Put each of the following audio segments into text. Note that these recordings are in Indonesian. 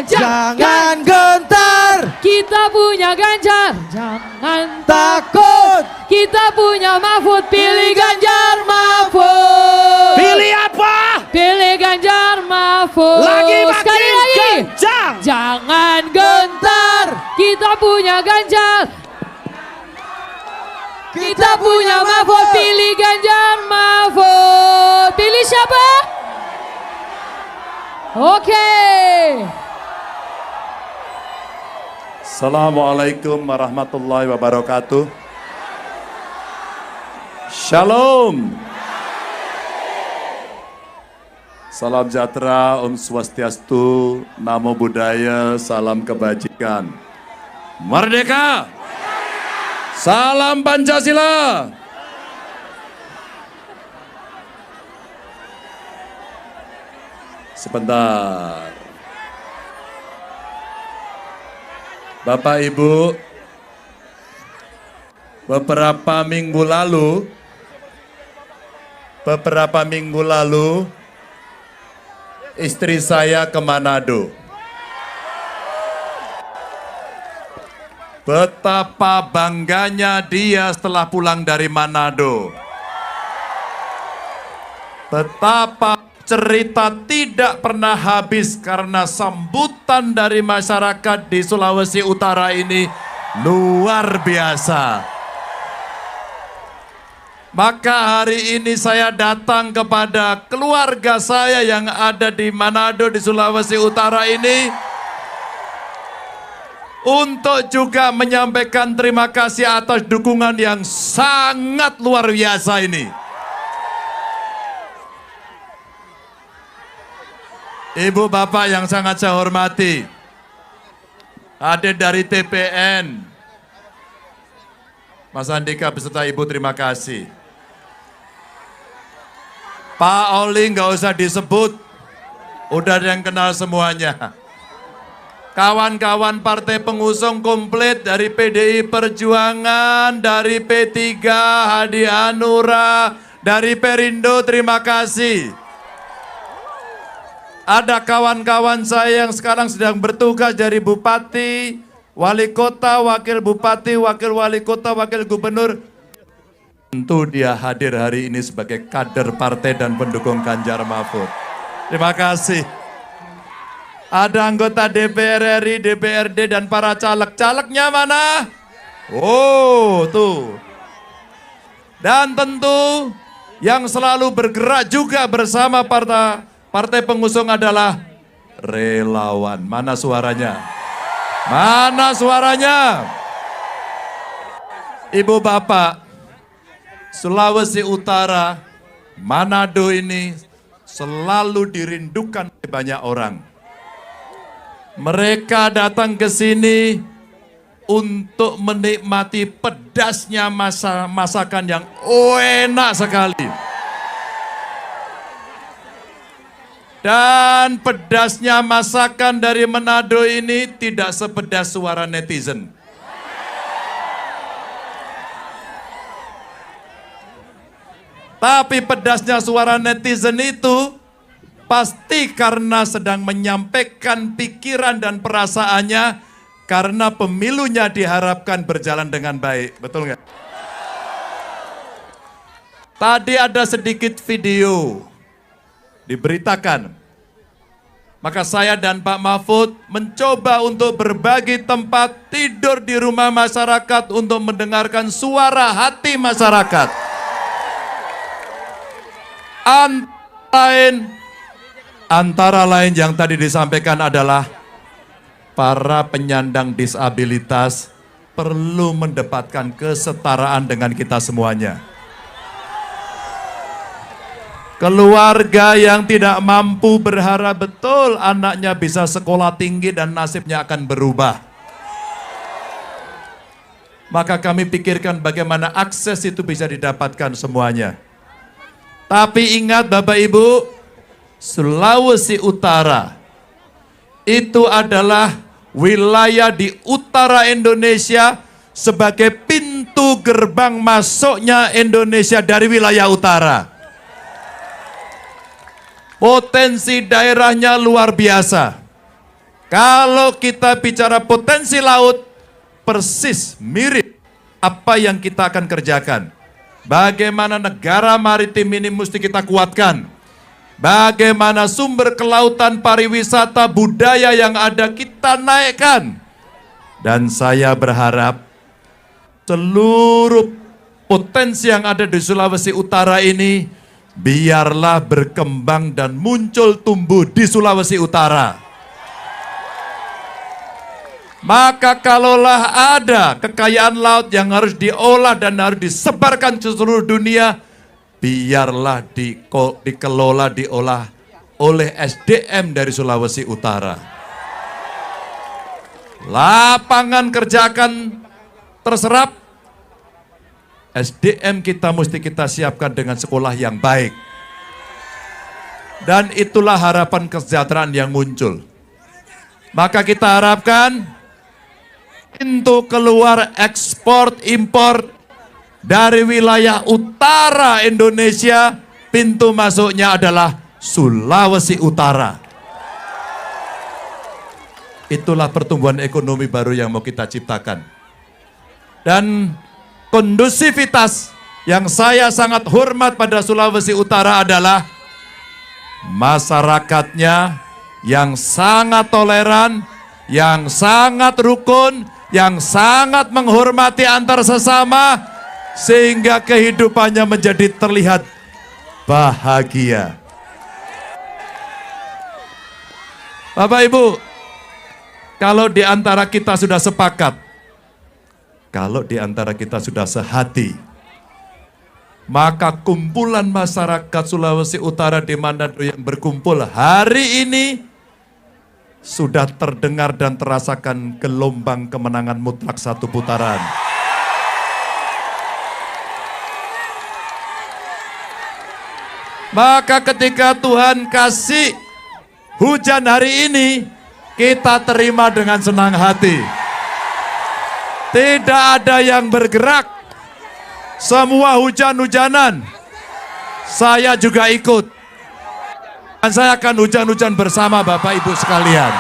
Jangan gentar, Kita punya Ganjar. Jangan takut. Kita punya Mahfud. Pilih Ganjar Mahfud. Pilih apa? Pilih Ganjar Mahfud. Lagi Sekali makin lagi. kencang. Jangan gentar. Kita punya Ganjar. Kita punya Mahfud. Pilih Ganjar Mahfud. Pilih siapa? Oke. Assalamualaikum warahmatullahi wabarakatuh. Shalom. Salam sejahtera, Om Swastiastu, Namo Buddhaya, salam kebajikan. Merdeka! Salam Pancasila! Sebentar. Bapak Ibu, beberapa minggu lalu, istri saya ke Manado. Betapa bangganya dia setelah pulang dari Manado. Betapa cerita tidak pernah habis karena sambutan dari masyarakat di Sulawesi Utara ini luar biasa. Maka hari ini saya datang kepada keluarga saya yang ada di Manado di Sulawesi Utara ini untuk juga menyampaikan terima kasih atas dukungan yang sangat luar biasa ini. Ibu bapak yang sangat saya hormati, hadir dari TPN, Mas Andika beserta Ibu terima kasih. Pak Oli nggak usah disebut, udah ada yang kenal semuanya. Kawan-kawan partai pengusung komplit dari PDI Perjuangan, dari P3, Hadi Hanura, dari Perindo terima kasih. Ada kawan-kawan saya yang sekarang sedang bertugas dari Bupati, Wali Kota, Wakil Bupati, Wakil Wali Kota, Wakil Gubernur. Tentu dia hadir hari ini sebagai kader partai dan pendukung Ganjar Mahfud. Terima kasih. Ada anggota DPR RI, DPRD dan para caleg. Calegnya mana? Oh, tuh. Dan tentu yang selalu bergerak juga bersama partai pengusung adalah relawan. Mana suaranya? Mana suaranya? Ibu bapak, Sulawesi Utara, Manado ini selalu dirindukan oleh banyak orang. Mereka datang ke sini untuk menikmati pedasnya masakan yang enak sekali. Dan pedasnya masakan dari Manado ini tidak sepedas suara netizen. Tapi pedasnya suara netizen itu pasti karena sedang menyampaikan pikiran dan perasaannya karena pemilunya diharapkan berjalan dengan baik. Betul nggak? Tadi ada sedikit video diberitakan. Maka saya dan Pak Mahfud mencoba untuk berbagi tempat tidur di rumah masyarakat untuk mendengarkan suara hati masyarakat. Antara lain yang tadi disampaikan adalah para penyandang disabilitas perlu mendapatkan kesetaraan dengan kita semuanya. Keluarga yang tidak mampu berharap betul anaknya bisa sekolah tinggi dan nasibnya akan berubah. Maka kami pikirkan bagaimana akses itu bisa didapatkan semuanya. Tapi ingat Bapak Ibu, Sulawesi Utara itu adalah wilayah di utara Indonesia sebagai pintu gerbang masuknya Indonesia dari wilayah utara. Potensi daerahnya luar biasa. Kalau kita bicara potensi laut, persis mirip apa yang kita akan kerjakan. Bagaimana negara maritim ini mesti kita kuatkan. Bagaimana sumber kelautan, pariwisata, budaya yang ada kita naikkan. Dan saya berharap seluruh potensi yang ada di Sulawesi Utara ini biarlah berkembang dan muncul tumbuh di Sulawesi Utara. Maka kalaulah ada kekayaan laut yang harus diolah dan harus disebarkan ke seluruh dunia, biarlah dikelola, diolah oleh SDM dari Sulawesi Utara. Lapangan kerja akan terserap, SDM kita mesti kita siapkan dengan sekolah yang baik. Dan itulah harapan kesejahteraan yang muncul. Maka kita harapkan pintu keluar ekspor impor dari wilayah utara Indonesia, pintu masuknya adalah Sulawesi Utara. Itulah pertumbuhan ekonomi baru yang mau kita ciptakan. Dan kondusivitas yang saya sangat hormat pada Sulawesi Utara adalah masyarakatnya yang sangat toleran, yang sangat rukun, yang sangat menghormati antar sesama, sehingga kehidupannya menjadi terlihat bahagia. Bapak Ibu, kalau di antara kita sudah sepakat, kalau di antara kita sudah sehati, maka kumpulan masyarakat Sulawesi Utara di Manado yang berkumpul hari ini sudah terdengar dan terasakan gelombang kemenangan mutlak satu putaran. Maka ketika Tuhan kasih hujan hari ini, kita terima dengan senang hati. Tidak ada yang bergerak, semua hujan-hujanan. Saya juga ikut. Dan saya akan hujan-hujan bersama Bapak Ibu sekalian.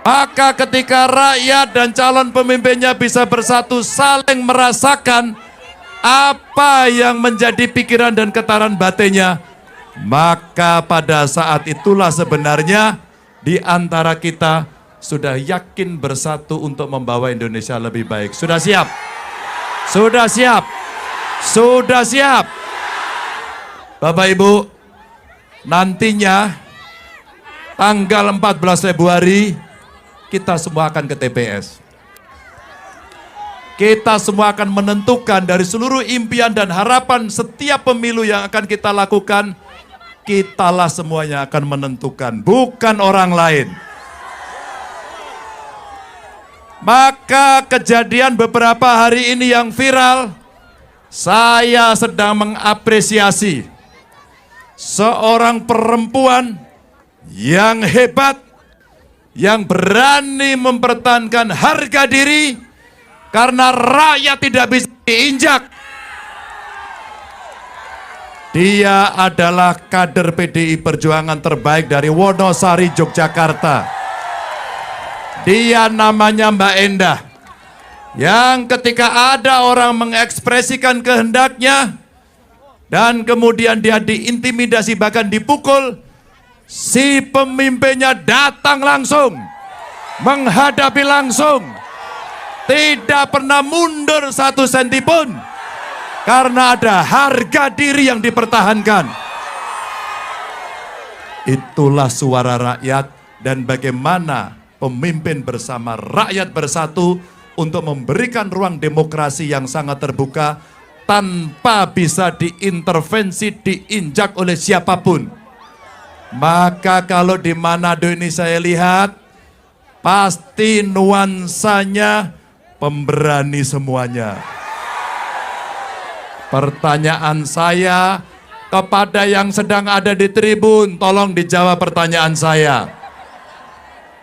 Maka ketika rakyat dan calon pemimpinnya bisa bersatu saling merasakan apa yang menjadi pikiran dan getaran batinnya, maka pada saat itulah sebenarnya di antara kita sudah yakin bersatu untuk membawa Indonesia lebih baik. Sudah siap? Sudah siap? Sudah siap? Bapak Ibu, nantinya tanggal 14 Februari kita semua akan ke TPS. Kita semua akan menentukan dari seluruh impian dan harapan setiap pemilu yang akan kita lakukan, kitalah semuanya akan menentukan, bukan orang lain. Maka kejadian beberapa hari ini yang viral, saya sedang mengapresiasi seorang perempuan yang hebat, yang berani mempertahankan harga diri karena rakyat tidak bisa diinjak. Dia adalah kader PDI Perjuangan terbaik dari Wonosari, Yogyakarta. Dia namanya Mbak Endah, yang ketika ada orang mengekspresikan kehendaknya dan kemudian dia diintimidasi bahkan dipukul, si pemimpinnya datang langsung, menghadapi langsung, tidak pernah mundur satu senti pun, karena ada harga diri yang dipertahankan. Itulah suara rakyat dan bagaimana pemimpin bersama rakyat bersatu untuk memberikan ruang demokrasi yang sangat terbuka tanpa bisa diintervensi, diinjak oleh siapapun. Maka kalau di Manado ini saya lihat, pasti nuansanya pemberani semuanya. Pertanyaan saya kepada yang sedang ada di tribun, tolong dijawab pertanyaan saya.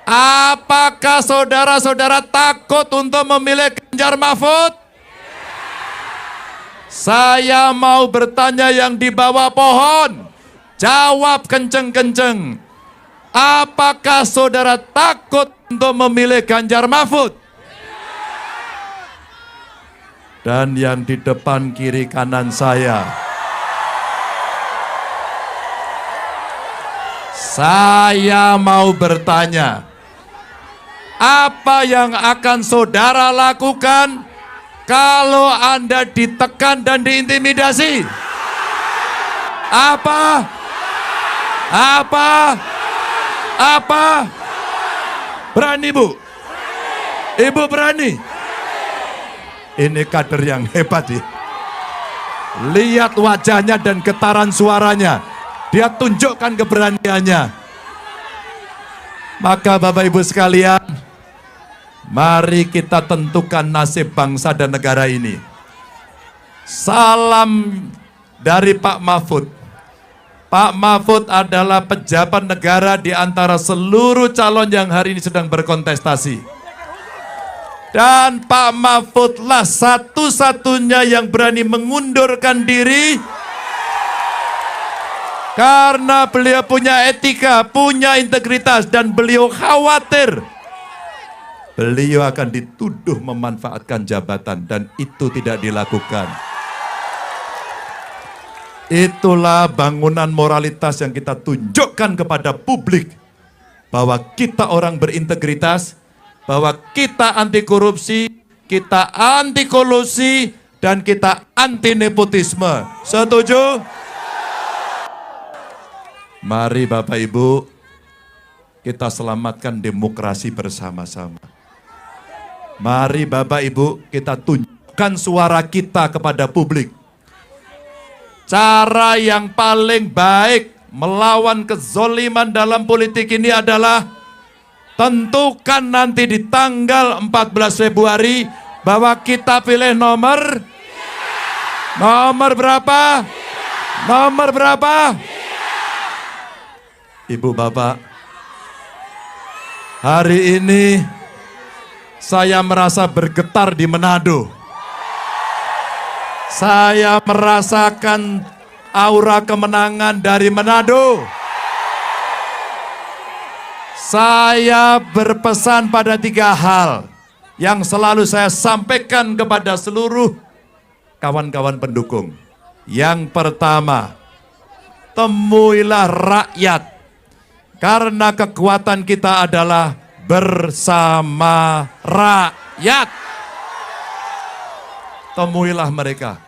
Apakah saudara-saudara takut untuk memilih Ganjar Mahfud? Saya mau bertanya yang di bawah pohon, jawab kenceng-kenceng. Apakah saudara takut untuk memilih Ganjar Mahfud? Dan yang di depan kiri kanan saya mau bertanya, apa yang akan saudara lakukan kalau Anda ditekan dan diintimidasi? Apa? Berani, Bu? Ibu berani? Ini kader yang hebat ya. Lihat wajahnya dan getaran suaranya. Dia tunjukkan keberaniannya. Maka Bapak Ibu sekalian, mari kita tentukan nasib bangsa dan negara ini. Salam dari Pak Mahfud. Pak Mahfud adalah pejabat negara di antara seluruh calon yang hari ini sedang berkontestasi. Dan Pak Mahfudlah satu-satunya yang berani mengundurkan diri karena beliau punya etika, punya integritas, dan beliau khawatir beliau akan dituduh memanfaatkan jabatan, dan itu tidak dilakukan. Itulah bangunan moralitas yang kita tunjukkan kepada publik, bahwa kita orang berintegritas, bahwa kita anti korupsi, kita anti kolusi, dan kita anti nepotisme. Setuju? Mari Bapak Ibu, kita selamatkan demokrasi bersama-sama. Mari Bapak Ibu, kita tunjukkan suara kita kepada publik. Cara yang paling baik melawan kezoliman dalam politik ini adalah tentukan nanti di tanggal 14 Februari bahwa kita pilih nomor berapa? Nomor berapa? Ibu Bapak, hari ini saya merasa bergetar di Manado. Saya merasakan aura kemenangan dari Manado. Saya berpesan pada 3 hal yang selalu saya sampaikan kepada seluruh kawan-kawan pendukung. Yang pertama, temuilah rakyat, karena kekuatan kita adalah bersama rakyat. Temuilah mereka.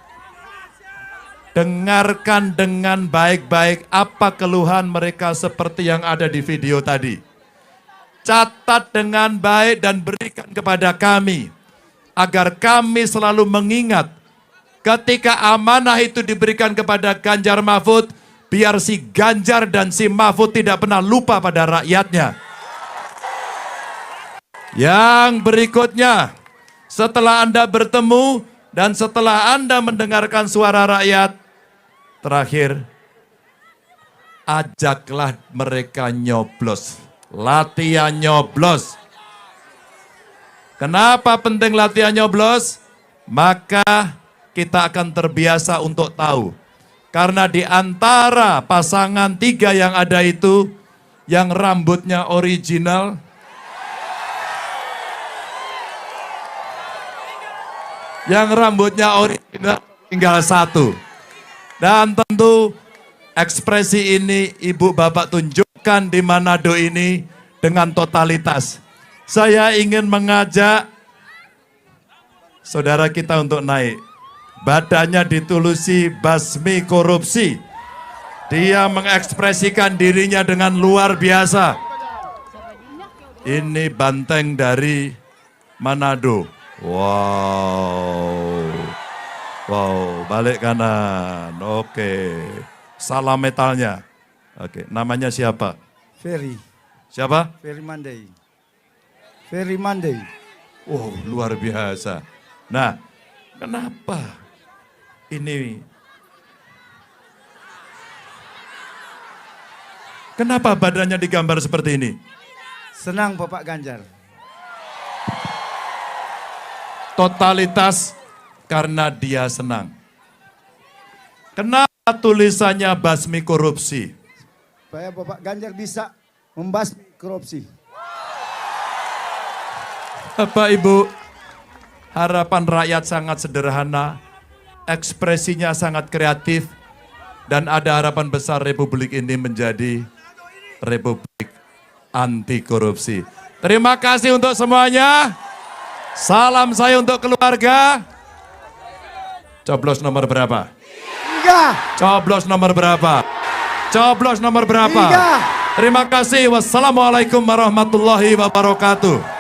Dengarkan dengan baik-baik apa keluhan mereka seperti yang ada di video tadi. Catat dengan baik dan berikan kepada kami, agar kami selalu mengingat ketika amanah itu diberikan kepada Ganjar Mahfud, biar si Ganjar dan si Mahfud tidak pernah lupa pada rakyatnya. Yang berikutnya, setelah Anda bertemu dan setelah Anda mendengarkan suara rakyat, terakhir, ajaklah mereka nyoblos. Latihan nyoblos. Kenapa penting latihan nyoblos? Maka kita akan terbiasa untuk tahu. Karena di antara pasangan 3 yang ada itu, yang rambutnya original, tinggal 1. Dan tentu ekspresi ini Ibu Bapak tunjukkan di Manado ini dengan totalitas. Saya ingin mengajak saudara kita untuk naik. Badannya ditulusi basmi korupsi. Dia mengekspresikan dirinya dengan luar biasa. Ini banteng dari Manado. Wow, balik kanan. Oke. Salam metalnya. Oke, namanya siapa? Ferry. Siapa? Ferry Mandai. Ferry Mandai. Wow, luar biasa. Nah, kenapa ini? Kenapa badannya digambar seperti ini? Senang Bapak Ganjar. Totalitas karena dia senang. Kenapa tulisannya basmi korupsi? Supaya Bapak Ganjar bisa Membasmi korupsi. Bapak Ibu, harapan rakyat sangat sederhana, ekspresinya sangat kreatif, dan ada harapan besar Republik ini menjadi Republik anti korupsi. Terima kasih untuk semuanya. Salam saya untuk keluarga. Coblos nomor berapa? 3. Coblos nomor berapa? Coblos nomor berapa? 3. Terima kasih. Wassalamualaikum warahmatullahi wabarakatuh.